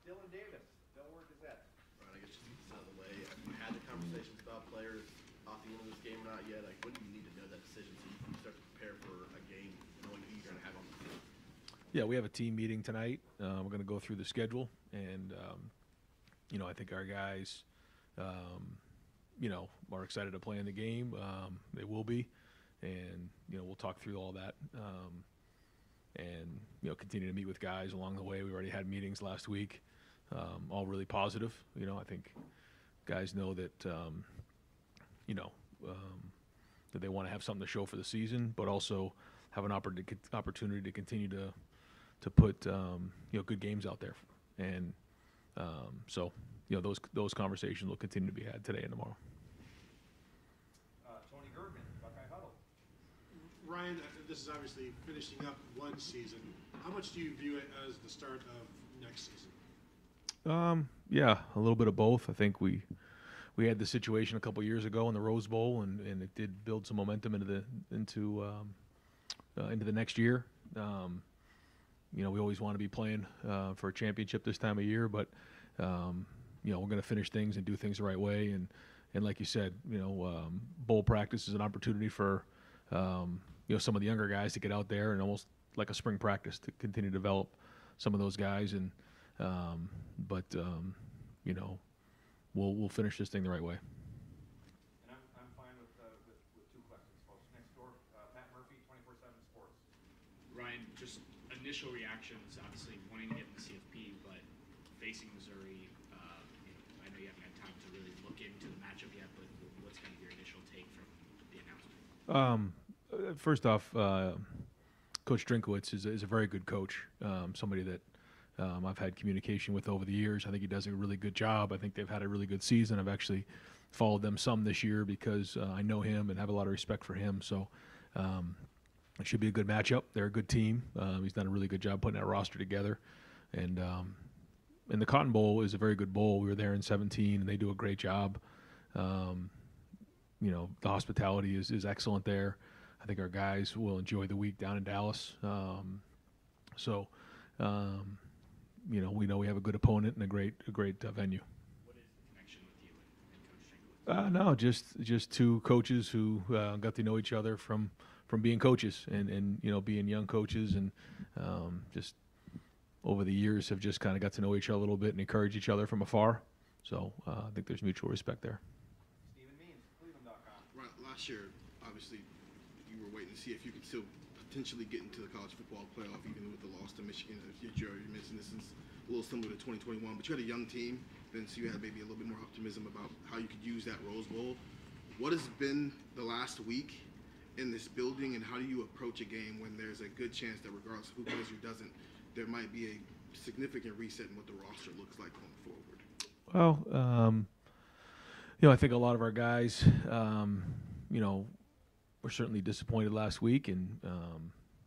Dylan Davis, Delaware Gazette. Right, I guess just to get this out of the way, have you had the conversations about players opting into this game or not yet? Like, when do you need to know that decision so you can start to prepare for a game knowing who you're going to have on the field? Yeah, we have a team meeting tonight. We're going to go through the schedule, and I think our guys, are excited to play in the game. They will be, and we'll talk through all that, and continue to meet with guys along the way. We already had meetings last week, all really positive. I think guys know that that they want to have something to show for the season, but also have an opportunity to continue to put good games out there, and so those conversations will continue to be had today and tomorrow. Tony Gergen, Buckeye Huddle. Ryan, this is obviously finishing up one season. How much do you view it as the start of next season? Yeah, a little bit of both. I think we had the situation a couple years ago in the Rose Bowl, and it did build some momentum into the next year. We always want to be playing for a championship this time of year, but we're going to finish things and do things the right way. And like you said, bowl practice is an opportunity for some of the younger guys to get out there and almost like a spring practice to continue to develop some of those guys. And we'll finish this thing the right way. And I'm fine with two questions, folks. Next door, Pat Murphy, 24/7 Sports. Ryan, just initial reactions, obviously wanting to get in the CFP, but facing Missouri, I know you haven't had time to really look into the matchup yet, but what's kind of your initial take from the announcement? First off, Coach Drinkowitz is a very good coach, somebody that I've had communication with over the years. I think he does a really good job. I think they've had a really good season. I've actually followed them some this year because I know him and have a lot of respect for him. So it should be a good matchup. They're a good team. He's done a really good job putting that roster together. And the Cotton Bowl is a very good bowl. We were there in 2017, and they do a great job. The hospitality is excellent there. I think our guys will enjoy the week down in Dallas. We know we have a good opponent and a great venue. What is the connection with you and Coach Drinkowitz? No, just two coaches who got to know each other from being coaches and being young coaches, and just over the years have just kind of got to know each other a little bit and encourage each other from afar. So I think there's mutual respect there. Stephen Means, Cleveland.com. Right, last year, obviously, you were waiting to see if you could still potentially get into the college football playoff, even with the loss to Michigan. You mentioned this is a little similar to 2021, but you had a young team, then so you had maybe a little bit more optimism about how you could use that Rose Bowl. What has been the last week in this building, and how do you approach a game when there's a good chance that regardless of who plays or doesn't, there might be a significant reset in what the roster looks like going forward? Well, I think a lot of our guys, were certainly disappointed last week, and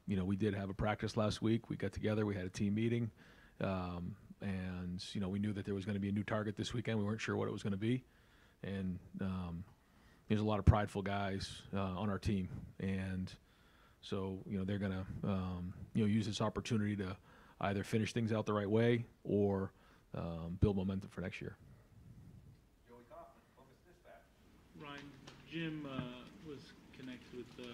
we did have a practice last week. We got together, we had a team meeting, and we knew that there was going to be a new target this weekend. We weren't sure what it was going to be, and there's a lot of prideful guys on our team, and so they're going to use this opportunity to either finish things out the right way or build momentum for next year. Joey Kaufman, Columbus Dispatch. Ryan, Jim was connected with the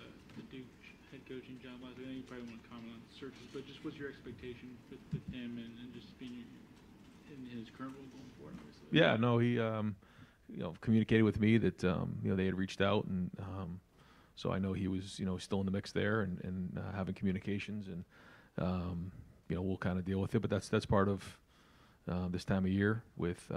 Duke head coaching job last week. I know you probably won't comment on searches, but just what's your expectation with him and just being in his current role going forward, obviously? Yeah, no, he communicated with me that they had reached out, and so I know he was still in the mix there and having communications, and we'll kind of deal with it. But that's part of this time of year with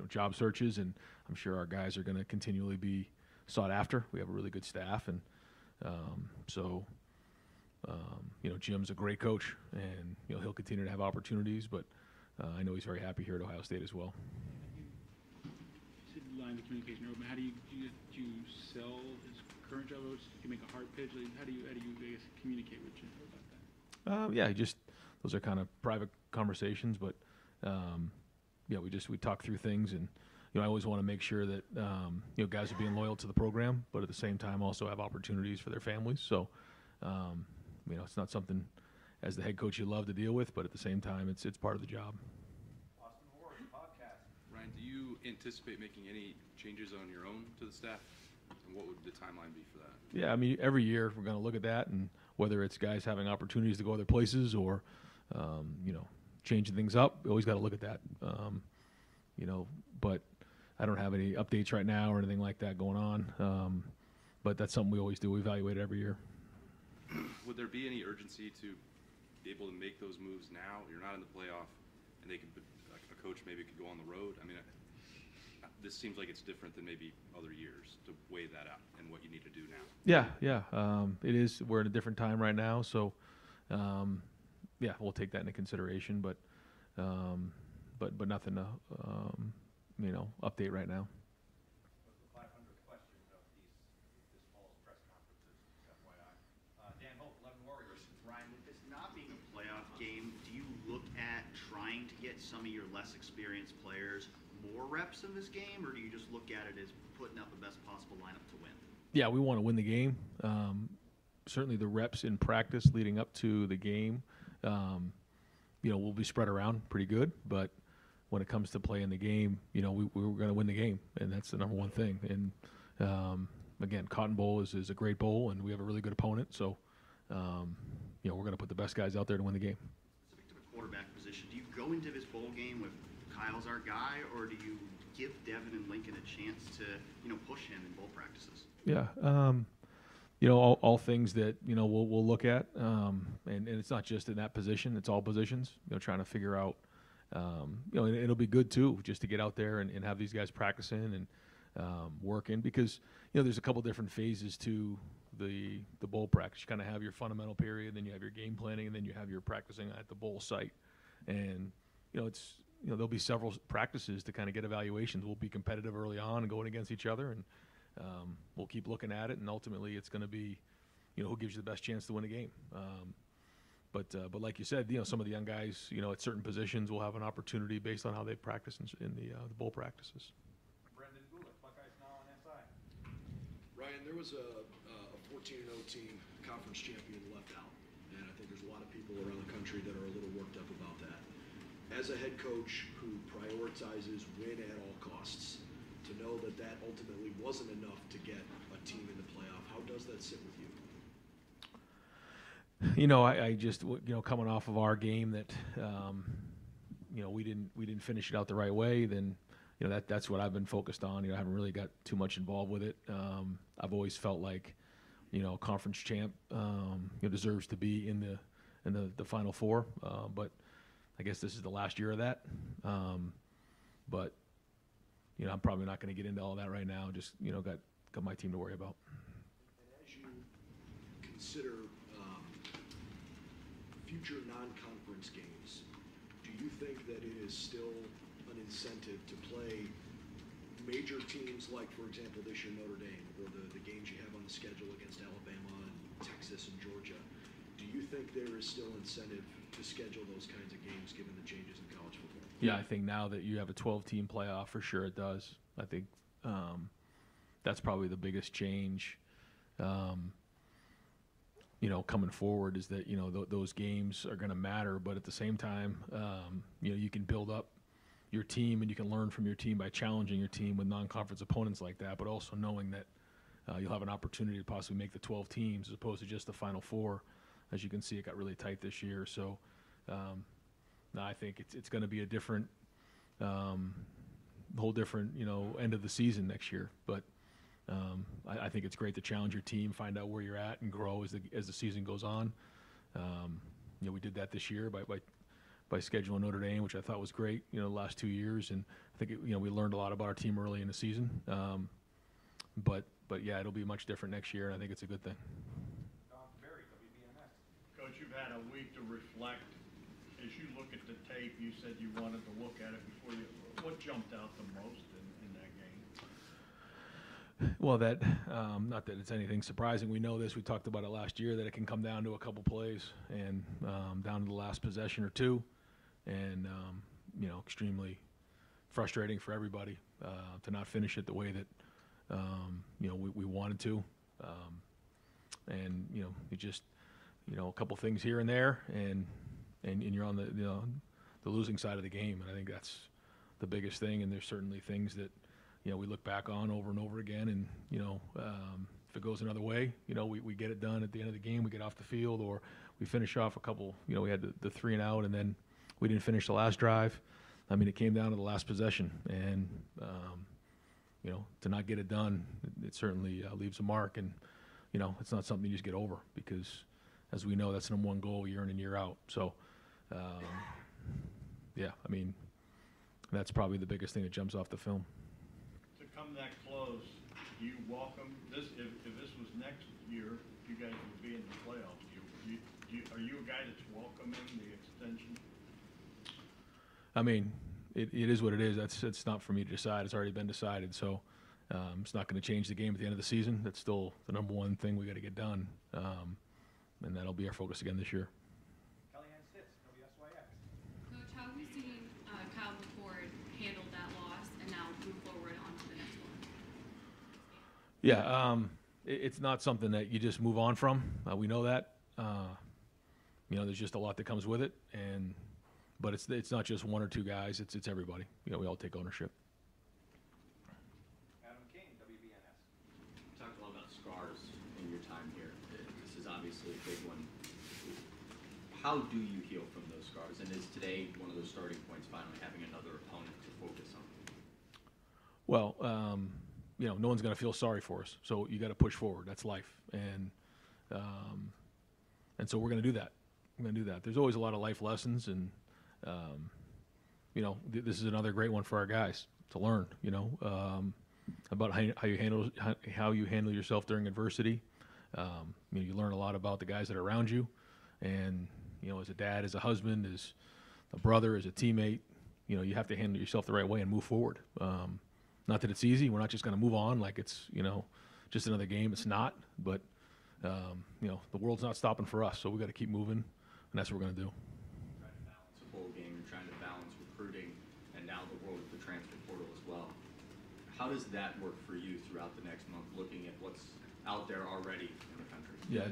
job searches, and I'm sure our guys are going to continually be sought after. We have a really good staff, and Jim's a great coach, and he'll continue to have opportunities. But I know he's very happy here at Ohio State as well. You said line of communication open. How do you sell his current job? Do you make a hard pitch? How do you I guess, communicate with Jim about that? Those are kind of private conversations, but we talk through things, and I always want to make sure that guys are being loyal to the program, but at the same time also have opportunities for their families. So it's not something as the head coach you love to deal with, but at the same time, it's part of the job. Austin Ward, podcast. Ryan, do you anticipate making any changes on your own to the staff? And what would the timeline be for that? Yeah, I mean, every year we're going to look at that, and whether it's guys having opportunities to go other places or, changing things up, we always got to look at that. But I don't have any updates right now or anything like that going on. But that's something we always do. We evaluate it every year. Would there be any urgency to be able to make those moves now? You're not in the playoff, and they could, like a coach maybe could go on the road. I mean, this seems like it's different than maybe other years to weigh that out and what you need to do now. Yeah. It is. We're in a different time right now, so we'll take that into consideration. But nothing to update right now. Was the 500th question of this fall's press conferences, FYI. Dan Hope, 11 Warriors. Ryan, with this not being a playoff game, do you look at trying to get some of your less experienced players more reps in this game, or do you just look at it as putting up the best possible lineup to win? Yeah, we want to win the game. Certainly the reps in practice leading up to the game, will be spread around pretty good. But when it comes to playing the game, we're going to win the game, and that's the number one thing. And again, Cotton Bowl is a great bowl, and we have a really good opponent. So, we're going to put the best guys out there to win the game. Specific to the quarterback position, do you go into this bowl game with Kyle's our guy, or do you give Devin and Lincoln a chance to, push him in bowl practices? Yeah, all things that we'll look at, and it's not just in that position; it's all positions. Trying to figure out, and it'll be good too, just to get out there and have these guys practicing and working, because there's a couple different phases to the bowl practice. You kind of have your fundamental period, then you have your game planning, and then you have your practicing at the bowl site, and there'll be several practices to kind of get evaluations. We'll be competitive early on and going against each other, and we'll keep looking at it, and ultimately it's going to be, who gives you the best chance to win a game. But like you said, some of the young guys, at certain positions will have an opportunity based on how they practice in the bowl practices. Brendan Gulick, Buckeyes Now on SI. Ryan, there was a 14-0 team, conference champion, left out, and I think there's a lot of people around the country that are a little worked up about that. As a head coach who prioritizes win at all costs, to know that ultimately wasn't enough to get a team in the playoff, how does that sit with you? I just, coming off of our game that, we didn't finish it out the right way, then, that's what I've been focused on. I haven't really got too much involved with it. I've always felt like, conference champ, deserves to be in the Final Four. But I guess this is the last year of that. But I'm probably not going to get into all that right now. Just, got my team to worry about. And as you consider future non-conference games, do you think that it is still an incentive to play major teams like, for example, this year Notre Dame, or the games you have on the schedule against Alabama and Texas and Georgia? Do you think there is still incentive to schedule those kinds of games given the changes in college football? Yeah, I think now that you have a 12-team playoff, for sure it does. I think that's probably the biggest change, coming forward, is that, those games are going to matter. But at the same time, you can build up your team and you can learn from your team by challenging your team with non-conference opponents like that, but also knowing that you'll have an opportunity to possibly make the 12 teams as opposed to just the Final Four. As you can see, it got really tight this year. So I think it's going to be a different, whole different, end of the season next year. But I think it's great to challenge your team, find out where you're at, and grow as the season goes on. We did that this year by scheduling Notre Dame, which I thought was great. The last 2 years, and I think we learned a lot about our team early in the season. But yeah, it'll be much different next year, and I think it's a good thing. Don Berry, WBMS. Coach, you've had a week to reflect. As you look at the tape, you said you wanted to look at it before you. What jumped out the most in that game? Well, not that it's anything surprising. We know this. We talked about it last year, that it can come down to a couple plays and down to the last possession or two, and extremely frustrating for everybody to not finish it the way that we wanted to, and it just a couple things here and there, and you're on the losing side of the game. And I think that's the biggest thing. And there's certainly things that, we look back on over and over again. And, if it goes another way, we get it done at the end of the game, we get off the field, or we finish off a couple, we had the 3 and out, and then we didn't finish the last drive. I mean, it came down to the last possession, and, to not get it done, it certainly leaves a mark. And, it's not something you just get over, because as we know, that's the #1 goal year in and year out. So, yeah, I mean, that's probably the biggest thing that jumps off the film. To come that close, do you welcome this? If this was next year, you guys would be in the playoffs. Are you a guy that's welcoming the extension? I mean, it is what it is. It's not for me to decide. It's already been decided. So it's not going to change the game at the end of the season. That's still the #1 thing we got to get done, and that'll be our focus again this year. Kellyanne Stitz, WSYX. Coach, how have you seen Kyle McCord handle that loss and now move forward on to the next one? Yeah, it's not something that you just move on from. We know that. There's just a lot that comes with it, but it's not just 1 or 2 guys. It's everybody. We all take ownership. Adam King, WBNS. You talked a lot about scars in your time here. This is obviously a big one. How do you heal from those scars? And is today one of those starting points, finally having another opponent to focus on? Well, no one's going to feel sorry for us, so you got to push forward. That's life, and so we're going to do that. We're going to do that. There's always a lot of life lessons, and this is another great one for our guys to learn. About how you handle yourself during adversity. You learn a lot about the guys that are around you, and as a dad, as a husband, as a brother, as a teammate, you have to handle yourself the right way and move forward. Not that it's easy. We're not just going to move on like it's just another game. It's not, but the world's not stopping for us, so we got to keep moving, and that's what we're going to do. Trying to balance a bowl game, you're trying to balance recruiting, and now the world of the transfer portal as well. How does that work for you throughout the next month, looking at what's out there already in the country? Yeah,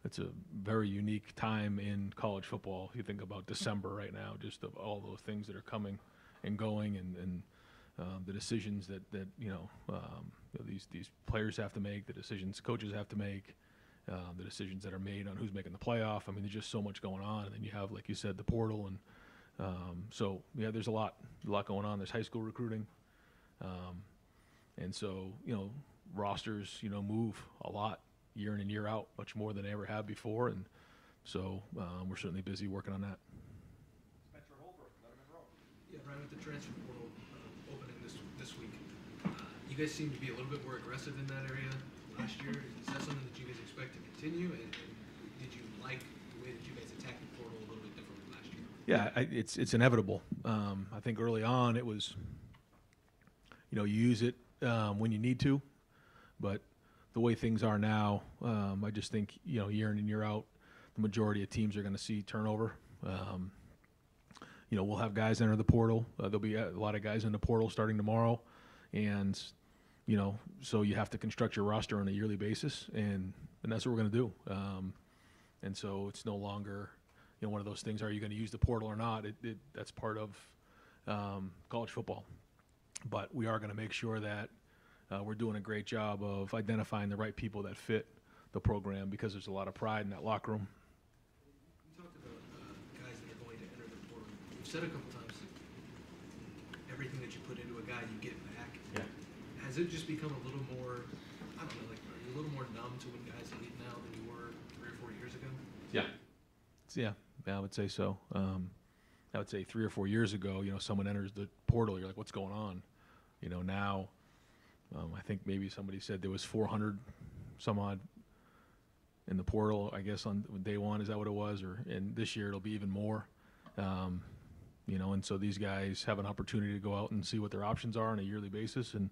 it's a very unique time in college football. If you think about December right now, just of all those things that are coming and going, and the decisions that these players have to make, the decisions coaches have to make, the decisions that are made on who's making the playoff. I mean, there's just so much going on, and then you have, like you said, the portal, and so yeah, there's a lot going on. There's high school recruiting, and so rosters move a lot year in and year out, much more than they ever have before, and so we're certainly busy working on that. Spencer Holbrook, Letterman Row. Yeah, Brian, with the transfer portal opening this week, you guys seem to be a little bit more aggressive in that area last year. Is that something that you guys expect to continue? And did you like the way that you guys attacked the portal a little bit differently last year? Yeah, it's inevitable. I think early on it was, you use it when you need to, but the way things are now, I just think year in and year out, the majority of teams are going to see turnover. We'll have guys enter the portal. There'll be a lot of guys in the portal starting tomorrow, and so you have to construct your roster on a yearly basis, and that's what we're going to do. And so it's no longer one of those things. Are you going to use the portal or not? That's part of college football, but we are going to make sure that we're doing a great job of identifying the right people that fit the program, because there's a lot of pride in that locker room. You talked about guys that are going to enter the portal. You've said a couple times that everything that you put into a guy, you get back. Yeah. Has it just become a little more, I don't know, like, are you a little more numb to when guys leave now than you were 3 or 4 years ago? Yeah. I would say so. I would say 3 or 4 years ago, someone enters the portal, you're like, what's going on? Now, I think maybe somebody said there was 400 some odd in the portal, I guess, on day one. Is that what it was? And this year it'll be even more. And so these guys have an opportunity to go out and see what their options are on a yearly basis. And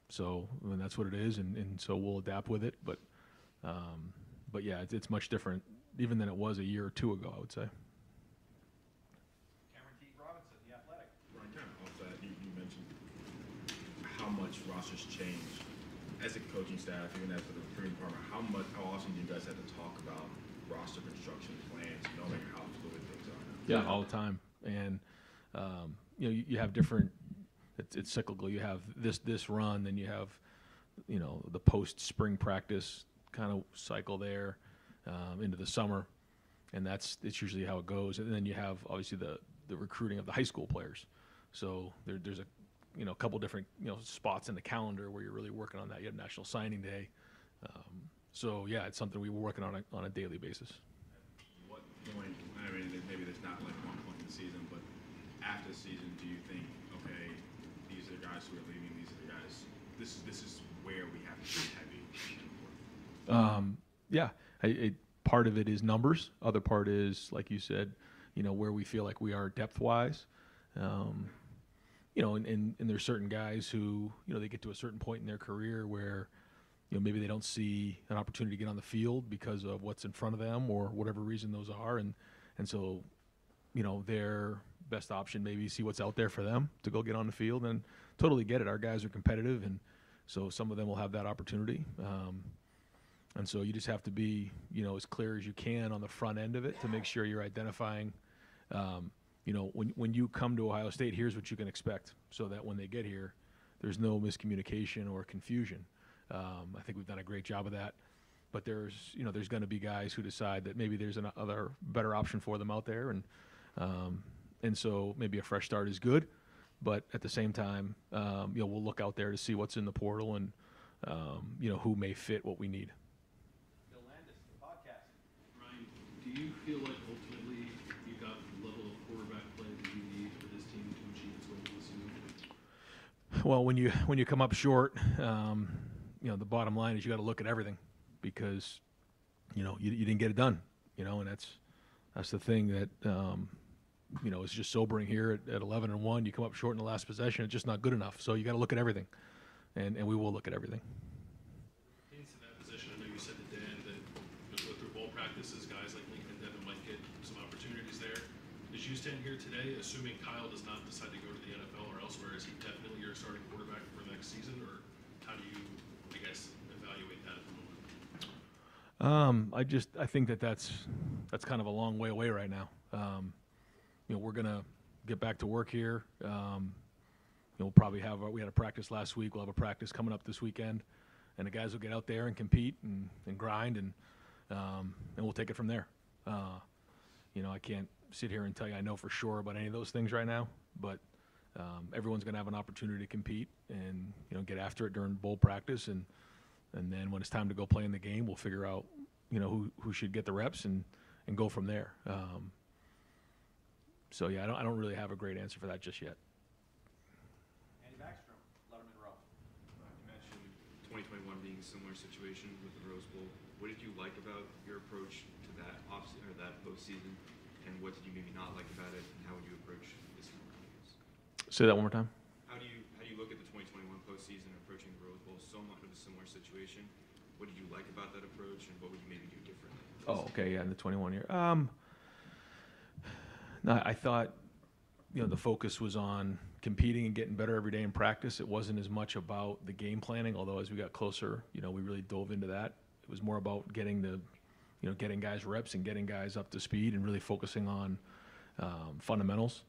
so that's what it is. And so we'll adapt with it. But yeah, it's much different even than it was a year or 2 ago, I would say. Cameron T. Robinson, The Athletic. Right, kind of off that, you mentioned how much rosters change as a coaching staff, even as for the recruiting department. How how often do you guys have to talk about roster construction plans, knowing how fluid things are now? Yeah, all the time. And you have different. It's cyclical. You have this run, then you have the post spring practice kind of cycle there into the summer, and it's usually how it goes. And then you have obviously the recruiting of the high school players. So there's a couple different spots in the calendar where you're really working on that. You have National Signing Day. So yeah, it's something we were working on a daily basis. What point? I mean, maybe there's not like one point in the season, but after the season, do you think, okay, these are the guys who are leaving, these are the guys. This is where we have to be heavy. Yeah, part of it is numbers. Other part is, like you said, where we feel like we are depth-wise. And there's certain guys who, they get to a certain point in their career where, maybe they don't see an opportunity to get on the field because of what's in front of them or whatever reason those are. And so, their best option maybe see what's out there for them to go get on the field, and totally get it. Our guys are competitive, and so some of them will have that opportunity. And so you just have to be, as clear as you can on the front end of it to make sure you're identifying, when you come to Ohio State, here's what you can expect, so that when they get here, there's no miscommunication or confusion. I think we've done a great job of that. But there's going to be guys who decide that maybe there's another better option for them out there, and so maybe a fresh start is good. But at the same time, we'll look out there to see what's in the portal and who may fit what we need. Bill Landis, the podcast. Ryan, do you feel like ultimately you got the level of quarterback play that you need for this team to achieve its goals this season? Well, when you come up short, the bottom line is you got to look at everything, because you didn't get it done, and that's the thing that is just sobering here at 11-1. You come up short in the last possession, it's just not good enough. So you got to look at everything, and we will look at everything. Into that position, I know you said to Dan that go through bowl practices, guys like Lincoln and Devin might get some opportunities there. As you stand here today, assuming Kyle does not decide to go to the NFL or elsewhere, is he definitely your starting quarterback for next season, or how do you, evaluate that at the moment? I think that's kind of a long way away right now. We're gonna get back to work here. We'll probably we had a practice last week. We'll have a practice coming up this weekend, and the guys will get out there and compete and grind, and we'll take it from there. I can't sit here and tell you I know for sure about any of those things right now, but everyone's gonna have an opportunity to compete and get after it during bowl practice, and then when it's time to go play in the game, we'll figure out who should get the reps and go from there. So yeah, I don't really have a great answer for that just yet. Andy Backstrom, Letterman Row. You mentioned 2021 being a similar situation with the Rose Bowl. What did you like about your approach to that that postseason, and what did you maybe not like about it, and how would you approach this time around? Say that one more time. How do you look at the 2021 postseason approaching the Rose Bowl, so much of a similar situation? What did you like about that approach, and what would you maybe do differently? Oh, okay, yeah, in the 21 year. No, I thought, the focus was on competing and getting better every day in practice. It wasn't as much about the game planning, although as we got closer, we really dove into that. It was more about getting guys reps and getting guys up to speed and really focusing on fundamentals.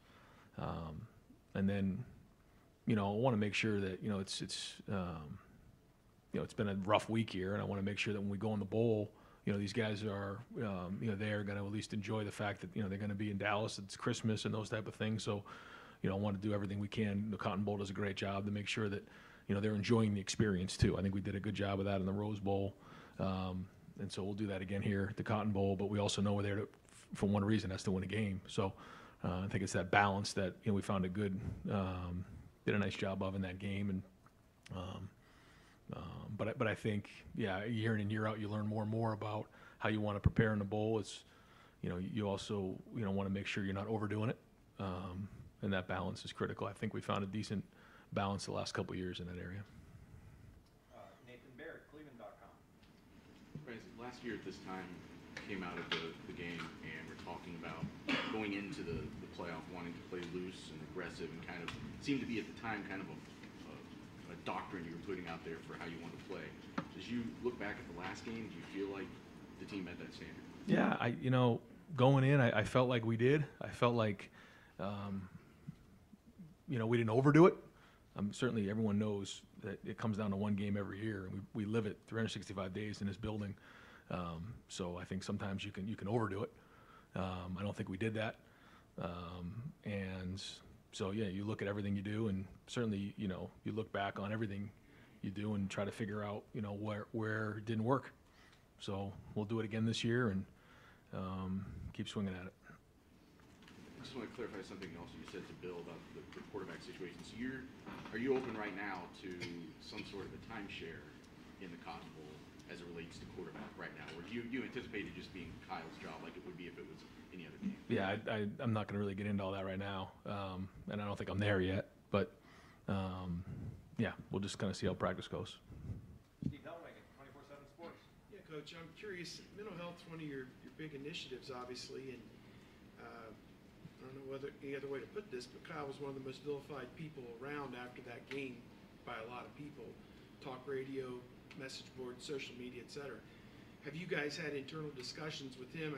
And then, I want to make sure that, it's been a rough week here, and I want to make sure that when we go in the bowl, these guys are, they're going to at least enjoy the fact that, they're going to be in Dallas. It's Christmas and those type of things. So, I want to do everything we can. The Cotton Bowl does a great job to make sure that, they're enjoying the experience too. I think we did a good job of that in the Rose Bowl. And so we'll do that again here at the Cotton Bowl, but we also know we're there for one reason, that's to win a game. So I think it's that balance that, we found did a nice job of in that game. And, but I think, year in and year out, you learn more and more about how you want to prepare in the bowl. It's, you also, want to make sure you're not overdoing it. And that balance is critical. I think we found a decent balance the last couple of years in that area. Nathan Baird, Cleveland.com. Last year at this time, came out of the game and we're talking about going into the playoff, wanting to play loose and aggressive, and kind of seemed to be at the time kind of a doctrine you were putting out there for how you want to play. As As you look back at the last game, do you feel like the team met that standard? Yeah, going in, I felt like we did. I felt like, we didn't overdo it. Certainly everyone knows that it comes down to one game every year, and we live it 365 days in this building. So I think sometimes you can overdo it. I don't think we did that. And so, yeah, you look at everything you do, and certainly, you look back on everything you do and try to figure out, where it didn't work. So we'll do it again this year and keep swinging at it. I just want to clarify something else you said to Bill about the quarterback situation. So are you open right now to some sort of a timeshare in the Cotton Bowl as it relates to quarterback right now? Or do you anticipate it just being Kyle's job like it would be if it was any other game? Yeah, I'm not going to really get into all that right now, and I don't think I'm there yet. But, yeah, we'll just kind of see how practice goes. Steve Hellwagon, 24/7 Sports. Yeah, Coach, I'm curious, mental health is one of your big initiatives, obviously, and I don't know any other way to put this, but Kyle was one of the most vilified people around after that game by a lot of people. Talk radio, message boards, social media, etc. Have you guys had internal discussions with him?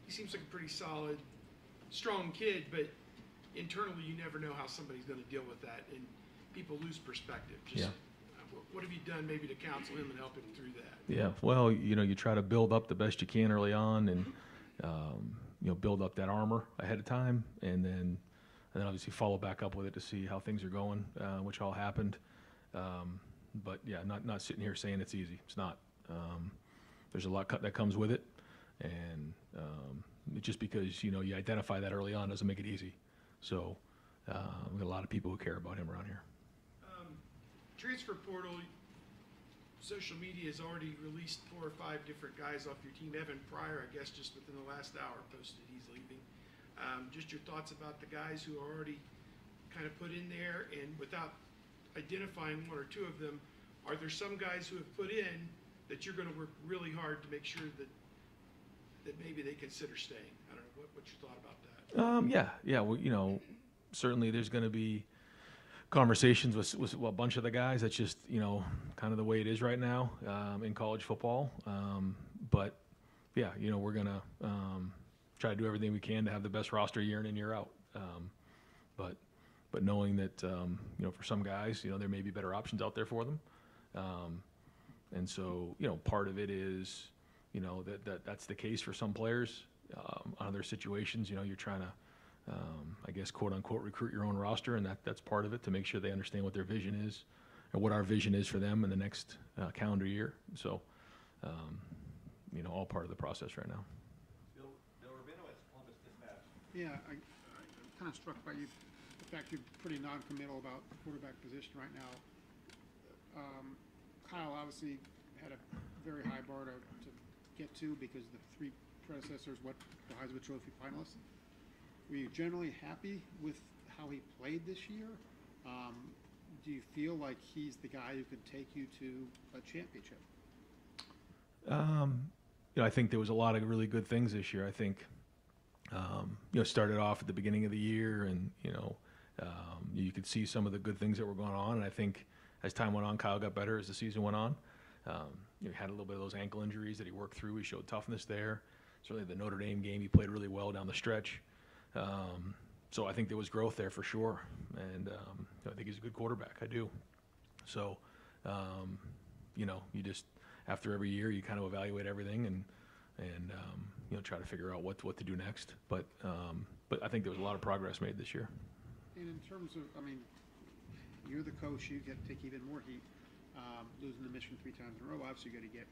He seems like a pretty solid, strong kid, but internally you never know how somebody's going to deal with that, and people lose perspective. What have you done maybe to counsel him and help him through that? Yeah, well, you try to build up the best you can early on, and build up that armor ahead of time, and then obviously follow back up with it to see how things are going, which all happened. But yeah, not sitting here saying it's easy. It's not. There's a lot that comes with it, and just because you identify that early on doesn't make it easy. So we've got a lot of people who care about him around here. Transfer portal, social media has already released 4 or 5 different guys off your team. Evan Pryor, I guess, just within the last hour posted he's leaving. Just your thoughts about the guys who are already kind of put in there, and without identifying 1 or 2 of them, are there some guys who have put in that you're going to work really hard to make sure that maybe they consider staying? I don't know, what's your thought about that? Yeah. Well, certainly there's going to be conversations with a bunch of the guys. That's just kind of the way it is right now in college football. But yeah, we're gonna try to do everything we can to have the best roster year in and year out. But knowing that for some guys, there may be better options out there for them. And so part of it is that's the case for some players. On other situations, you're trying to I guess, quote unquote, recruit your own roster, and that's part of it, to make sure they understand what their vision is or what our vision is for them in the next calendar year. So, all part of the process right now. Bill Rabinowitz, Columbus Dispatch. Yeah, I'm kind of struck by the fact you're pretty non-committal about the quarterback position right now. Kyle obviously had a very high bar to get to because the 3 predecessors, the Heisman Trophy finalists. Were you generally happy with how he played this year? Do you feel like he's the guy who could take you to a championship? I think there was a lot of really good things this year. I think, started off at the beginning of the year, and you could see some of the good things that were going on. And I think as time went on, Kyle got better as the season went on. He had a little bit of those ankle injuries that he worked through. He showed toughness there. Certainly the Notre Dame game, he played really well down the stretch. So I think there was growth there for sure, and I think he's a good quarterback. I do. So, you just, after every year, you kind of evaluate everything and try to figure out what to do next. But I think there was a lot of progress made this year. And in terms of, you're the coach, you get to take even more heat. Losing the mission 3 times in a row, obviously you got to get.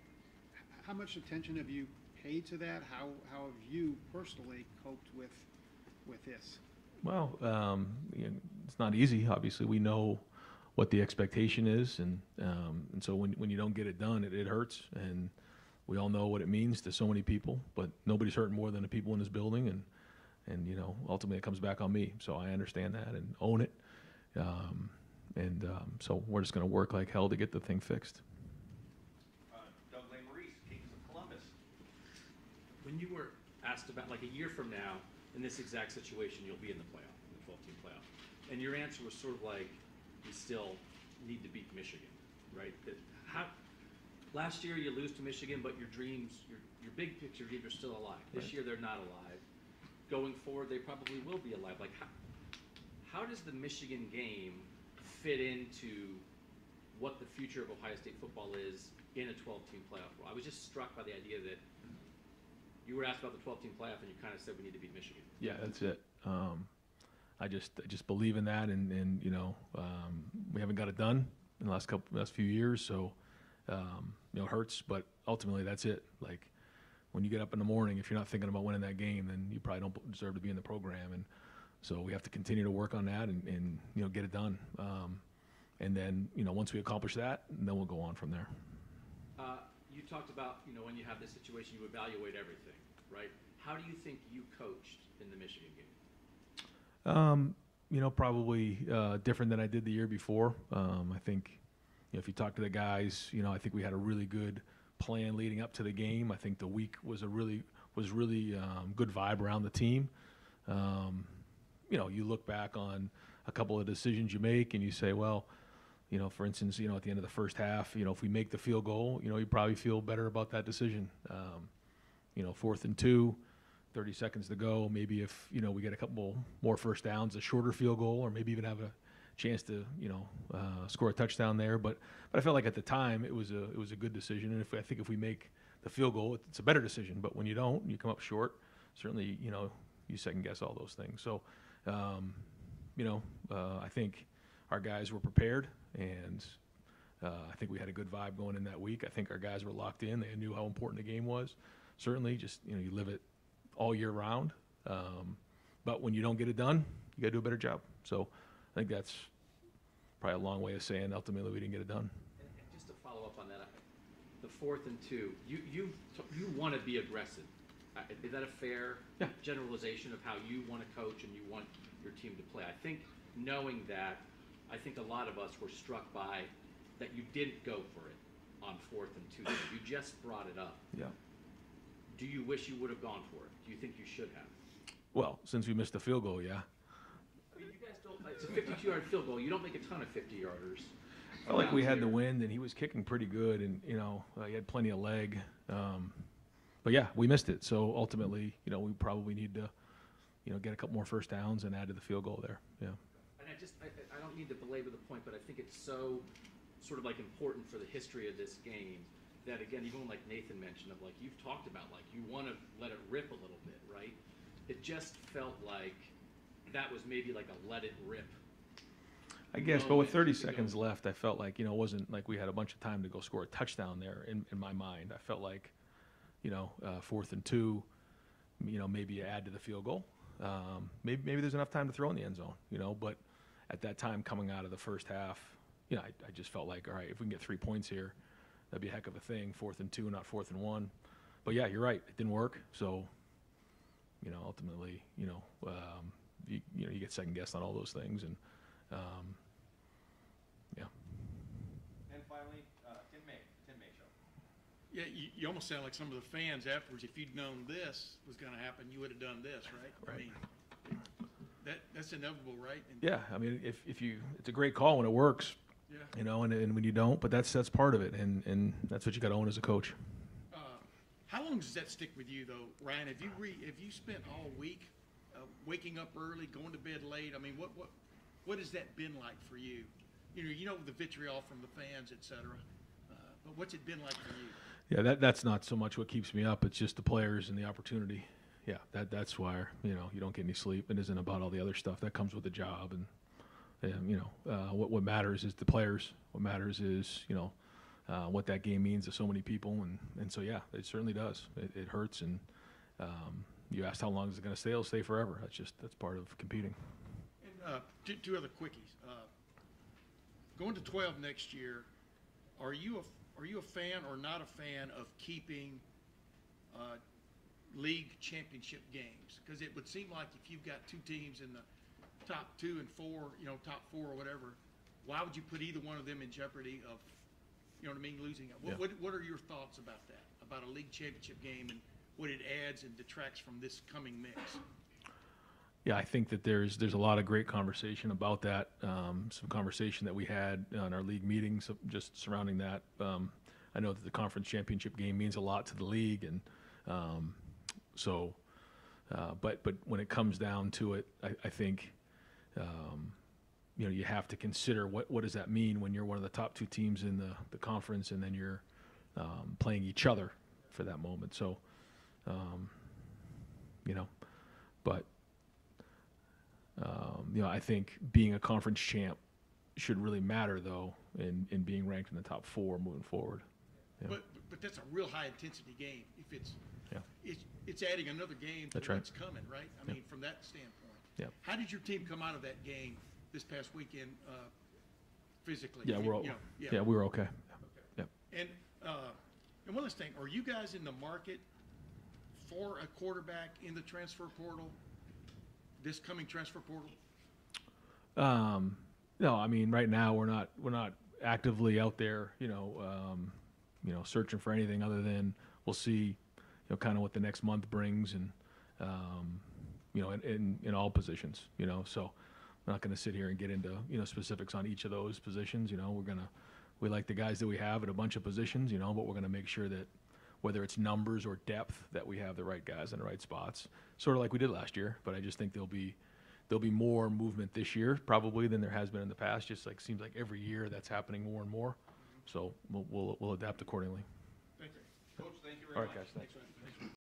How much attention have you paid to that? How have you personally coped with this? Well, it's not easy. Obviously, we know what the expectation is, and so when you don't get it done, it hurts, and we all know what it means to so many people. But nobody's hurting more than the people in this building, and ultimately it comes back on me. So I understand that and own it, so we're just going to work like hell to get the thing fixed. Doug Maurice, Kings of Columbus. When you were asked about, like, a year from now, in this exact situation, you'll be in the playoff, in the 12-team playoff. And your answer was sort of like, we still need to beat Michigan, right? last year you lose to Michigan, but your dreams, your big picture dreams are still alive. This Right. year they're not alive. Going forward, they probably will be alive. Like, how does the Michigan game fit into what the future of Ohio State football is in a 12-team playoff role? I was just struck by the idea that you were asked about the 12-team playoff, and you kind of said we need to beat Michigan. Yeah, that's it. I just believe in that, and we haven't got it done in the last few years, so it hurts, but ultimately that's it. Like, when you get up in the morning, if you're not thinking about winning that game, then you probably don't deserve to be in the program, and so we have to continue to work on that and get it done. And then once we accomplish that, then we'll go on from there. You talked about when you have this situation, you evaluate everything, right? How do you think you coached in the Michigan game? Probably different than I did the year before. I think if you talk to the guys, I think we had a really good plan leading up to the game. I think the week was really good vibe around the team. You look back on a couple of decisions you make and you say, well, for instance, at the end of the first half, if we make the field goal, you probably feel better about that decision. 4th and 2, 30 seconds to go. Maybe if, we get a couple more first downs, a shorter field goal, or maybe even have a chance to, score a touchdown there. But I felt like at the time it was a good decision. And I think if we make the field goal, it's a better decision. But when you don't, you come up short, certainly, you second guess all those things. So, I think our guys were prepared, and I think we had a good vibe going in that week. I think our guys were locked in. They knew how important the game was. Certainly, just, you live it all year round. But when you don't get it done, you got to do a better job. So I think that's probably a long way of saying ultimately we didn't get it done. And just to follow up on that, the 4th and 2, you want to be aggressive. Is that a fair generalization of how you want to coach and you want your team to play? I think knowing that, I think a lot of us were struck by that you didn't go for it on 4th and 2. You just brought it up. Yeah. Do you wish you would have gone for it? Do you think you should have? Well, since we missed the field goal, yeah. I mean, you guys don't. It's a 52-yard field goal. You don't make a ton of 50-yarders. I felt like we had the wind, and he was kicking pretty good, and he had plenty of leg. But yeah, we missed it. So ultimately, we probably need to, get a couple more first downs and add to the field goal there. Yeah. And I don't need to belabor the point, but I think it's so sort of like important for the history of this game that, again, even like Nathan mentioned, of like you've talked about, like you want to let it rip a little bit, right? It just felt like that was maybe like a let it rip. I guess, but with 30 seconds left, I felt like, it wasn't like we had a bunch of time to go score a touchdown there in my mind. I felt like, 4th and 2, maybe you add to the field goal. Maybe there's enough time to throw in the end zone, but at that time coming out of the first half, I just felt like, all right, if we can get 3 points here, that'd be a heck of a thing. 4th and 2, not 4th and 1. But yeah, you're right. It didn't work. So, ultimately, you get second guessed on all those things. And, yeah. And finally, Tim May show. Yeah, you almost sound like some of the fans afterwards. If you'd known this was going to happen, you would have done this, right? Right. I mean, that's inevitable, right? And Yeah, I mean, if you, it's a great call when it works. Yeah. And when you don't, but that's part of it, and that's what you got to own as a coach. How long does that stick with you, though, Ryan? Have you spent all week waking up early, going to bed late? I mean, what has that been like for you? The vitriol from the fans, et cetera. But what's it been like for you? Yeah, that's not so much what keeps me up. It's just the players and the opportunity. Yeah, that's why you don't get any sleep. It isn't about all the other stuff that comes with the job. And what matters is the players. What matters is what that game means to so many people. And so yeah, it certainly does. It hurts. And you asked how long is it going to stay? It'll stay forever. That's part of competing. And two other quickies. Going to 12 next year, are you a fan or not a fan of keeping league championship games? Because it would seem like if you've got two teams in the top 2 and 4, top 4 or whatever, why would you put either one of them in jeopardy of, losing it? What are your thoughts about that, about a league championship game and what it adds and detracts from this coming mix? Yeah, I think that there's a lot of great conversation about that. Some conversation that we had on our league meetings just surrounding that. I I know that the conference championship game means a lot to the league, and but when it comes down to it, I think you have to consider what does that mean when you're one of the top 2 teams in the conference, and then you're playing each other for that moment. So, but I think being a conference champ should really matter, though, in being ranked in the top 4 moving forward. Yeah. But that's a real high intensity game. If it's adding another game to That's right. what's coming, right? I mean, from that standpoint. Yeah. How did your team come out of that game this past weekend physically? Yeah, we were okay. Yeah. And one last thing, are you guys in the market for a quarterback in the transfer portal, this coming transfer portal? No, I mean, right now we're not actively out there, searching for anything other than we'll see, kind of what the next month brings, and in all positions, so I'm not going to sit here and get into specifics on each of those positions. We like the guys that we have at a bunch of positions, but we're going to make sure that whether it's numbers or depth, that we have the right guys in the right spots, sort of like we did last year. But I just think there'll be more movement this year probably than there has been in the past. Just like seems like every year that's happening more and more. So we'll adapt accordingly. Thank you. Coach, thank you very All much. right, guys. Thanks.